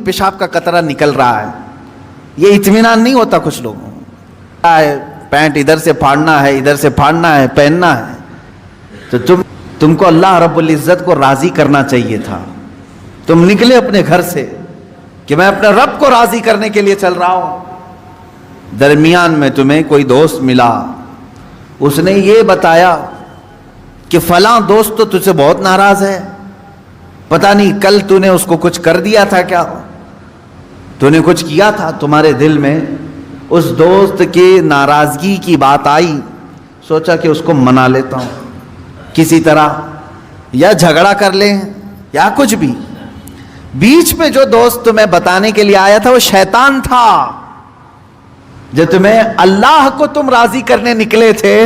پیشاب کا قطرہ نکل رہا ہے، یہ اطمینان نہیں ہوتا کچھ لوگوں کو۔ پینٹ ادھر سے پھاڑنا ہے، ادھر سے پھاڑنا ہے، پہننا ہے، تو تم کو اللہ رب العزت کو راضی کرنا چاہیے تھا۔ تم نکلے اپنے گھر سے کہ میں اپنے رب کو راضی کرنے کے لیے چل رہا ہوں، درمیان میں تمہیں کوئی دوست ملا، اس نے یہ بتایا کہ فلاں دوست تو تجھ سے بہت ناراض ہے، پتہ نہیں کل تو نے اس کو کچھ کر دیا تھا، کیا تو نے کچھ کیا تھا، تمہارے دل میں اس دوست کی ناراضگی کی بات آئی، سوچا کہ اس کو منا لیتا ہوں کسی طرح، یا جھگڑا کر لیں یا کچھ بھی۔ بیچ میں جو دوست تمہیں بتانے کے لیے آیا تھا وہ شیطان تھا، جو تمہیں اللہ کو تم راضی کرنے نکلے تھے،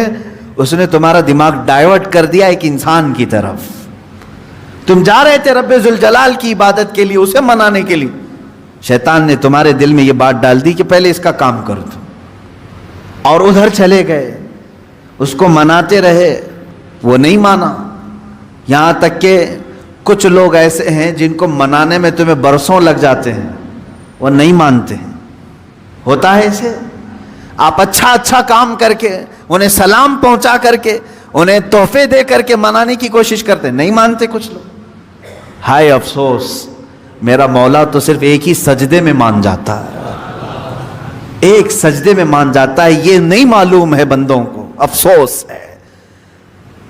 اس نے تمہارا دماغ ڈائیورٹ کر دیا ایک انسان کی طرف۔ تم جا رہے تھے رب ذوالجلال کی عبادت کے لیے، اسے منانے کے لیے، شیطان نے تمہارے دل میں یہ بات ڈال دی کہ پہلے اس کا کام کر دو، اور ادھر چلے گئے، اس کو مناتے رہے، وہ نہیں مانا۔ یہاں تک کہ کچھ لوگ ایسے ہیں جن کو منانے میں تمہیں برسوں لگ جاتے ہیں، وہ نہیں مانتے ہیں، ہوتا ہے ایسے۔ آپ اچھا کام کر کے، انہیں سلام پہنچا کر کے، انہیں تحفے دے کر کے منانے کی کوشش کرتے ہیں، نہیں مانتے کچھ لوگ۔ ہائے افسوس، میرا مولا تو صرف ایک ہی سجدے میں مان جاتا ہے، ایک سجدے میں مان جاتا ہے، یہ نہیں معلوم ہے بندوں کو۔ افسوس ہے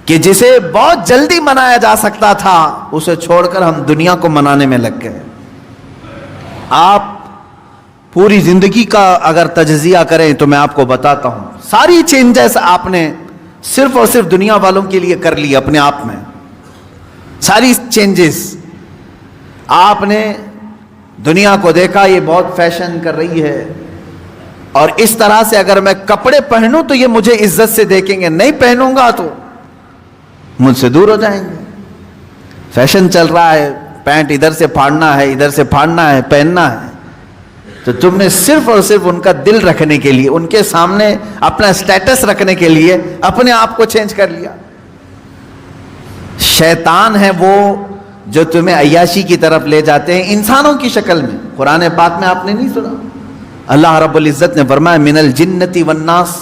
کہ جسے بہت جلدی منایا جا سکتا تھا، اسے چھوڑ کر ہم دنیا کو منانے میں لگ گئے۔ آپ پوری زندگی کا اگر تجزیہ کریں تو میں آپ کو بتاتا ہوں، ساری چینجز آپ نے صرف اور صرف دنیا والوں کے لیے کر لی اپنے آپ میں، ساری چینجز۔ آپ نے دنیا کو دیکھا یہ بہت فیشن کر رہی ہے، اور اس طرح سے اگر میں کپڑے پہنوں تو یہ مجھے عزت سے دیکھیں گے، نہیں پہنوں گا تو مجھ سے دور ہو جائیں گے۔ فیشن چل رہا ہے، پینٹ ادھر سے پھاڑنا ہے، ادھر سے پھاڑنا ہے، پہننا ہے، تو تم نے صرف اور صرف ان کا دل رکھنے کے لیے، ان کے سامنے اپنا سٹیٹس رکھنے کے لیے اپنے آپ کو چینج کر لیا۔ شیطان ہے وہ جو تمہیں عیاشی کی طرف لے جاتے ہیں انسانوں کی شکل میں۔ قرآن پاک میں آپ نے نہیں سنا، اللہ رب العزت نے فرمایا من الجنتی والناس،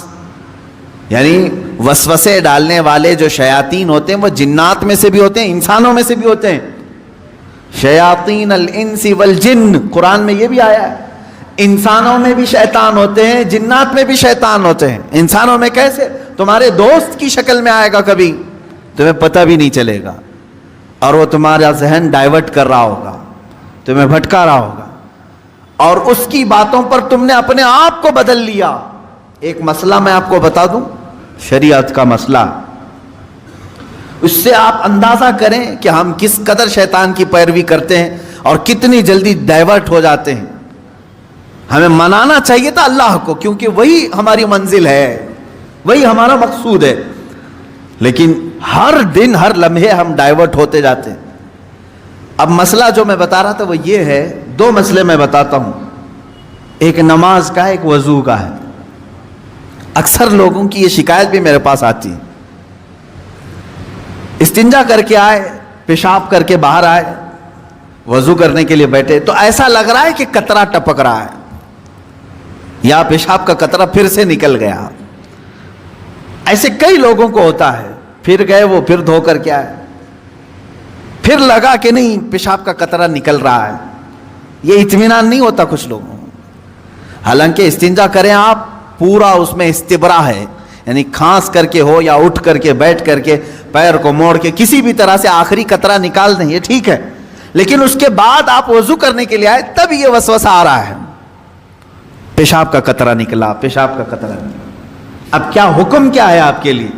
یعنی وسوسے ڈالنے والے جو شیاطین ہوتے ہیں وہ جنات میں سے بھی ہوتے ہیں، انسانوں میں سے بھی ہوتے ہیں۔ شیاطین الانس والجن، قرآن میں یہ بھی آیا ہے، انسانوں میں بھی شیطان ہوتے ہیں، جنات میں بھی شیطان ہوتے ہیں۔ انسانوں میں کیسے؟ تمہارے دوست کی شکل میں آئے گا، کبھی تمہیں پتہ بھی نہیں چلے گا، اور وہ تمہارا ذہن ڈائیورٹ کر رہا ہوگا، تمہیں بھٹکا رہا ہوگا، اور اس کی باتوں پر تم نے اپنے آپ کو بدل لیا۔ ایک مسئلہ میں آپ کو بتا دوں، شریعت کا مسئلہ، اس سے آپ اندازہ کریں کہ ہم کس قدر شیطان کی پیروی کرتے ہیں اور کتنی جلدی ڈائیورٹ ہو جاتے ہیں۔ ہمیں منانا چاہیے تھا اللہ کو، کیونکہ وہی ہماری منزل ہے، وہی ہمارا مقصود ہے، لیکن ہر دن ہر لمحے ہم ڈائیورٹ ہوتے جاتے ہیں۔ اب مسئلہ جو میں بتا رہا تھا وہ یہ ہے، دو مسئلے میں بتاتا ہوں، ایک نماز کا ہے، ایک وضو کا ہے۔ اکثر لوگوں کی یہ شکایت بھی میرے پاس آتی ہے، استنجا کر کے آئے، پیشاب کر کے باہر آئے، وضو کرنے کے لیے بیٹھے تو ایسا لگ رہا ہے کہ قطرہ ٹپک رہا ہے، یا پیشاب کا قطرہ پھر سے نکل گیا۔ ایسے کئی لوگوں کو ہوتا ہے، پھر گئے وہ، پھر دھو کر کے آئے، پھر لگا کہ نہیں پیشاب کا قطرہ نکل رہا ہے، یہ اطمینان نہیں ہوتا کچھ لوگوں کو۔ حالانکہ استنجا کریں آپ، پورا اس میں استبرا ہے، یعنی کھانس کر کے ہو یا اٹھ کر کے، بیٹھ کر کے، پیر کو موڑ کے، کسی بھی طرح سے آخری قطرہ نکال دیں، یہ ٹھیک ہے، لیکن اس کے بعد آپ وضو کرنے کے لیے آئے تب یہ وسوسہ آ رہا ہے، پیشاب کا قطرہ نکلا، پیشاب کا قطرہ نکلا۔ اب کیا حکم کیا ہے آپ کے لیے؟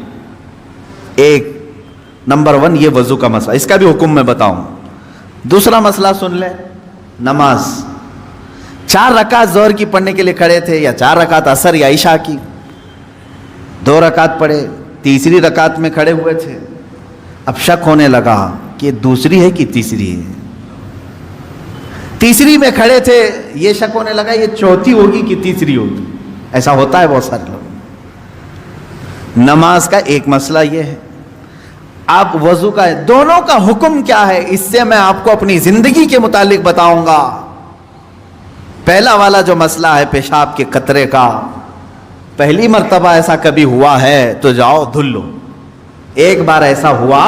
ایک نمبر 1 یہ وضو کا مسئلہ، اس کا بھی حکم میں بتاؤں۔ دوسرا مسئلہ سن لیں، نماز 4 رکعت ظہر کی پڑھنے کے لیے کھڑے تھے، یا 4 رکعت عصر یا عشاء کی، 2 رکعت پڑھے، تیسری رکعت میں کھڑے ہوئے تھے، اب شک ہونے لگا کہ دوسری ہے کہ تیسری ہے، تیسری میں کھڑے تھے، یہ شک ہونے لگا یہ چوتھی ہوگی کہ تیسری ہوگی۔ ایسا ہوتا ہے بہت سارے لوگ۔ نماز کا ایک مسئلہ یہ ہے، آپ وضو کا ہے، دونوں کا حکم کیا ہے اس سے میں آپ کو اپنی زندگی کے متعلق بتاؤں گا۔ پہلا والا جو مسئلہ ہے پیشاب کے قطرے کا، پہلی مرتبہ ایسا کبھی ہوا ہے تو جاؤ دھل لو. ایک بار ایسا ہوا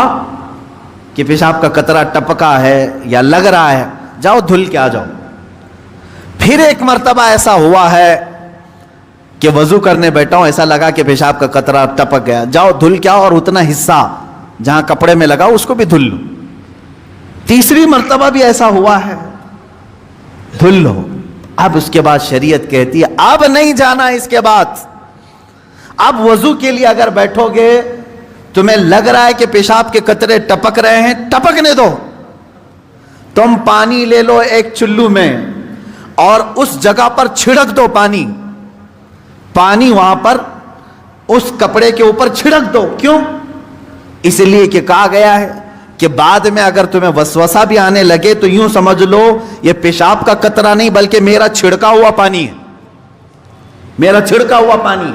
کہ پیشاب کا قطرہ ٹپکا ہے یا لگ رہا ہے، جاؤ دھل کے آ جاؤ. پھر ایک مرتبہ ایسا ہوا ہے کہ وضو کرنے بیٹھا ہوں، ایسا لگا کہ پیشاب کا قطرہ ٹپک گیا، جاؤ دھل کے آؤ اور اتنا حصہ جہاں کپڑے میں لگا اس کو بھی دھل لو. تیسری مرتبہ بھی ایسا ہوا ہے، دھل لو. اب اس کے بعد شریعت کہتی ہے اب نہیں جانا. اس کے بعد اب وضو کے لیے اگر بیٹھو گے تمہیں لگ رہا ہے کہ پیشاب کے قطرے ٹپک رہے ہیں، ٹپکنے دو. تم پانی لے لو ایک چلو میں اور اس جگہ پر چھڑک دو پانی وہاں پر اس کپڑے کے اوپر چھڑک دو. کیوں؟ اس لیے کہ کہا گیا ہے کہ بعد میں اگر تمہیں وسوسہ بھی آنے لگے تو یوں سمجھ لو یہ پیشاب کا قطرہ نہیں بلکہ میرا چھڑکا ہوا پانی ہے، میرا چھڑکا ہوا پانی.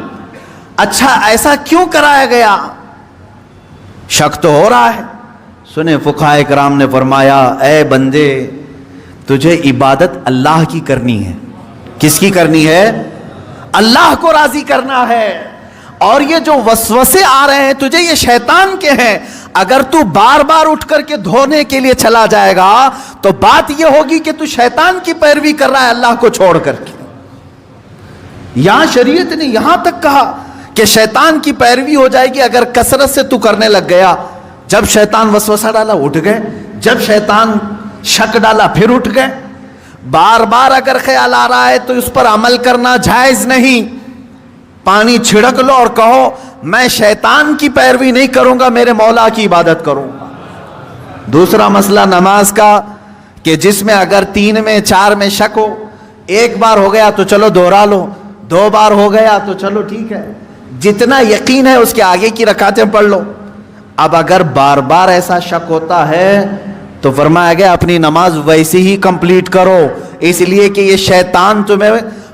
اچھا ایسا کیوں کرایا گیا؟ شک تو ہو رہا ہے. سنیں فقہائے کرام نے فرمایا اے بندے تجھے عبادت اللہ کی کرنی ہے. کس کی کرنی ہے؟ اللہ کو راضی کرنا ہے. اور یہ جو وسوسے آ رہے ہیں تجھے یہ شیطان کے ہیں. اگر تو بار بار اٹھ کر کے دھونے کے لیے چلا جائے گا تو بات یہ ہوگی کہ تو شیطان کی پیروی کر رہا ہے اللہ کو چھوڑ کر کے. یہاں شریعت نے یہاں تک کہا کہ شیطان کی پیروی ہو جائے گی اگر کثرت سے تو کرنے لگ گیا. جب شیطان وسوسہ ڈالا اٹھ گئے، جب شیطان شک ڈالا پھر اٹھ گئے. بار بار اگر خیال آ رہا ہے تو اس پر عمل کرنا جائز نہیں. پانی چھڑک لو اور کہو میں شیطان کی پیروی نہیں کروں گا، میرے مولا کی عبادت کروں گا. دوسرا مسئلہ نماز کا کہ جس میں اگر 3 میں 4 میں شک ہو، ایک بار ہو گیا تو چلو دوہرا لو، 2 بار ہو گیا تو چلو ٹھیک ہے، جتنا یقین ہے اس کے آگے کی رکعتیں پڑھ لو. اب اگر بار بار ایسا شک ہوتا ہے تو فرمایا گیا اپنی نماز ویسی ہی کمپلیٹ کرو، اس لیے کہ یہ شیطان تمہیں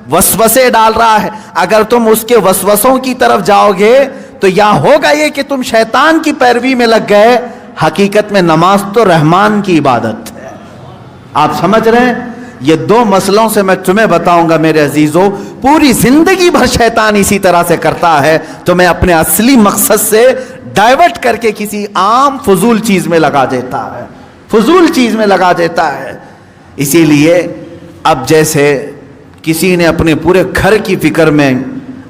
وسوسے ڈال رہا ہے. اگر تم اس کے وسوسوں کی طرف جاؤ گے تو یہاں ہوگا یہ کہ تم شیطان کی پیروی میں لگ گئے. حقیقت میں نماز تو رحمان کی عبادت ہے. آپ سمجھ رہے ہیں؟ یہ 2 مسئلوں سے میں تمہیں بتاؤں گا میرے عزیزو. پوری زندگی بھر شیطان اسی طرح سے کرتا ہے، تمہیں اپنے اصلی مقصد سے ڈائیورٹ کر کے کسی عام فضول چیز میں لگا دیتا ہے، فضول چیز میں لگا دیتا ہے. اسی لیے اب جیسے کسی نے اپنے پورے گھر کی فکر میں،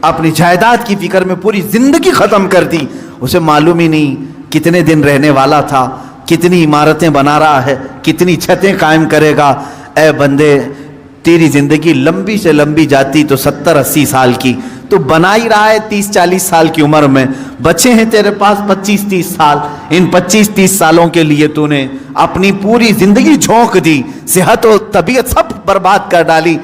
اپنی جائیداد کی فکر میں پوری زندگی ختم کر دی، اسے معلوم ہی نہیں کتنے دن رہنے والا تھا، کتنی عمارتیں بنا رہا ہے، کتنی چھتیں قائم کرے گا. اے بندے تیری زندگی لمبی سے لمبی جاتی تو 70-80 سال کی، تو بنا ہی رہا ہے 30-40 سال کی عمر میں. بچے ہیں تیرے پاس 25-30 سال. ان 25-30 سالوں کے لیے تو نے اپنی پوری زندگی جھونک دی، صحت و طبیعت سب برباد کر ڈالی.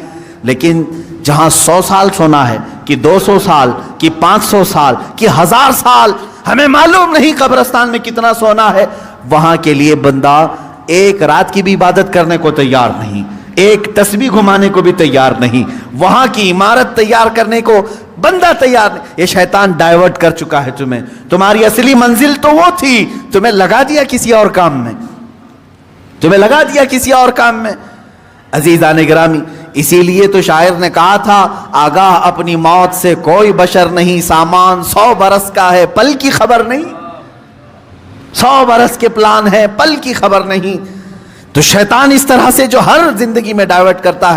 لیکن جہاں 100 سال سونا ہے کہ 200 سال کہ 500 سال کہ 1000 سال، ہمیں معلوم نہیں قبرستان میں کتنا سونا ہے، وہاں کے لیے بندہ ایک رات کی بھی عبادت کرنے کو تیار نہیں، ایک تسبیح گھمانے کو بھی تیار نہیں، وہاں کی عمارت تیار کرنے کو بندہ تیار نہیں. یہ شیطان ڈائیورٹ کر چکا ہے تمہیں. تمہاری اصلی منزل تو وہ تھی، تمہیں لگا دیا کسی اور کام میں، تمہیں لگا دیا کسی اور کام میں. عزیزان گرامی، اسی لیے تو شاعر نے کہا تھا آگاہ اپنی موت سے کوئی بشر نہیں، سامان 100 برس کا ہے پل کی خبر نہیں. 100 برس کے پلان ہے پل کی خبر نہیں. تو شیطان اس طرح سے جو ہر زندگی میں ڈائیورٹ کرتا ہے.